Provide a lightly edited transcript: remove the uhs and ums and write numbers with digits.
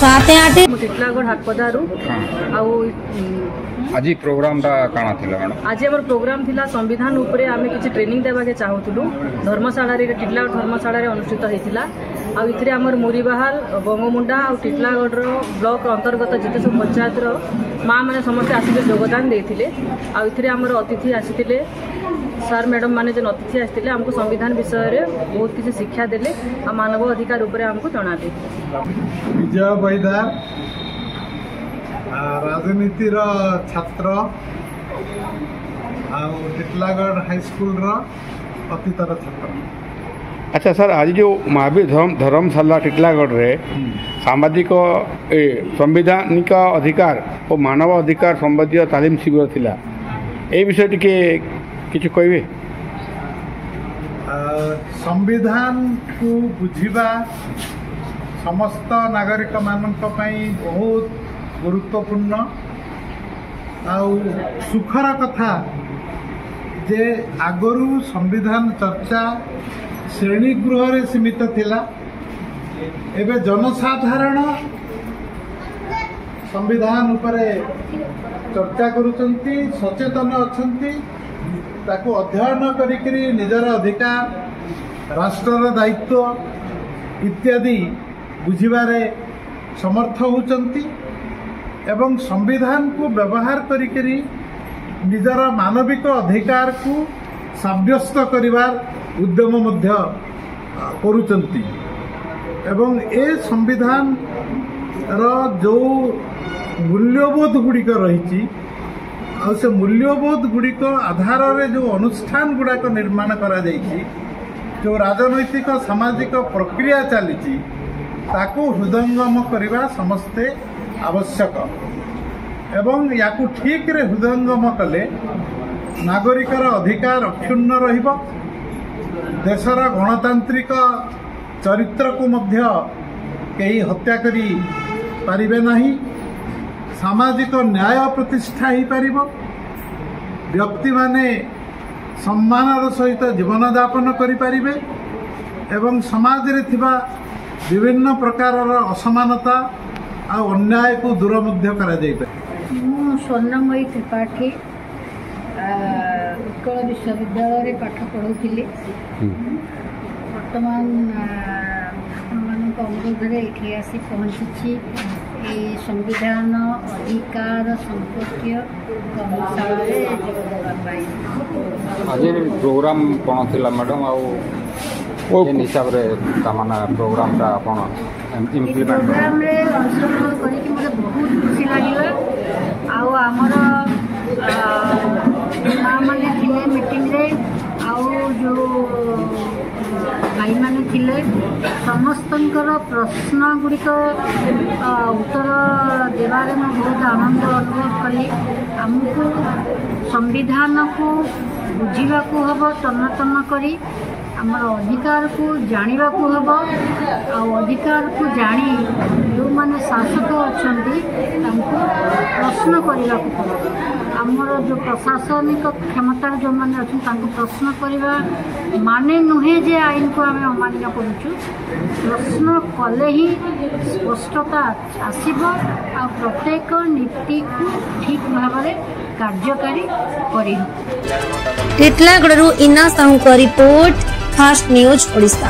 7-8 टिटलागढ़ हाटपदारू आज प्रोग्राम काना थिला मैडम आज हमर प्रोग्राम थिला संविधान उपरे आमे किछि ट्रेनिंग देबा के चाहतुलु धर्मशाला रे टिटलागढ़ धर्मशाला रे अनुष्ठित हेतिला आ इथरे हमर मुरीबाहाल बंगमुंडा आ टिटलागढ़ रो ब्लॉक अंतर्गत जते सब पंचायत रो मां माने समस्त आसीके योगदान देथिले आ इथरे हमर अतिथि आसीतिले सर मैडम माने जे अतिथि आसीतिले हमको संविधान विषय रे बहुत किछि शिक्षा देले आ मानव अधिकार उपरे हमको जणाते विजय बैदार राजनीति छात्र टिटलागढ़ हाई स्कूल अतीतर छात्र। अच्छा सर आज जो महावीर धर्मशाला टिटलागढ़ रे सामाजिक संवैधानिक अधिकार और मानव अधिकार संबंधी तालीम शिविर थिला ए विषय टिके किछु कहबे? संविधान को बुझिबा समस्त नागरिक मानक पई बहुत गुरुत्वपूर्ण आउ सुखर कथा जे आगरू संविधान चर्चा श्रेणी गृह रे सीमित थिला एबे जनसाधारण संविधान उपरे चर्चा करुचंती सचेतन अछंती ताको अध्ययन करिकरी निजर अधिकार राष्ट्रर दायित्व इत्यादि बुझिबारे समर्थ होचंती एवं संविधान को व्यवहार करिकरी निजर मानविक अधिकार को साब्यस्त करिवार उद्यम मध्य करुचंती एवं ए संविधान रो जो मूल्यबोध गुड़िक रही से मूल्यबोध गुड़िक आधार रे जो अनुष्ठान गुड़ाक निर्माण करा जाइछि जो राजनैतिक सामाजिक प्रक्रिया चली ताकू हृदयंगम करवा समस्ते आवश्यक एवं याकू ठीक रे हृदयंगम कले नागरिकर अधिकार अक्षुण्ण रहिबो देशर गणतांत्रिक चरित्र को मध्य कई हत्या करी पारिबे नाही सामाजिक न्याय प्रतिष्ठा ही पारिबो व्यक्ति माने सम्मानर सहित जीवन यापन करि पारिबे एवं समाज रे थिबा विभिन्न प्रकारर असमानता आ अन्याय को दूर मध्य करा जाय पारे। मु स्वर्णमयी त्रिपाठी उत्कल विश्वविद्यालय रे पाठ पढ़ुथिली वर्तमान मान अनुरोध रे एठी आसी पहुंची संविधान अधिकार संपर्कीय आज प्रोग्राम कौन थिला मैडम हिसाब रे प्रोग्राम टा प्रोग्राम रे अंशग्रहण करके मुझे बहुत खुशी लगे आमर माँ मैंने थिले मीटिंग रे जो भाई मैंने थिले समस्तंकर प्रश्न गुड़िक उत्तर देवारे मैं बहुत आनंद अनुभव कली आमको संविधान को बुझा को हम तन्न तन्न करी आमर अधिकार को जानिबा को हबो अधिकार को जानी जो माने शासक अछंती तांको प्रश्न करिबा को आमर जो प्रशासनिक क्षमता जो माने अछन तांको प्रश्न करिबा माने नुहे जे आईन को आमे अमान्य करूछु प्रश्न कले ही स्पष्टता आसीबो आ प्रत्येक नीति को ठीक भाबरे कार्यकारी करी। टिटलागढ़ इना साहू का रिपोर्ट फास्ट न्यूज ओडिशा।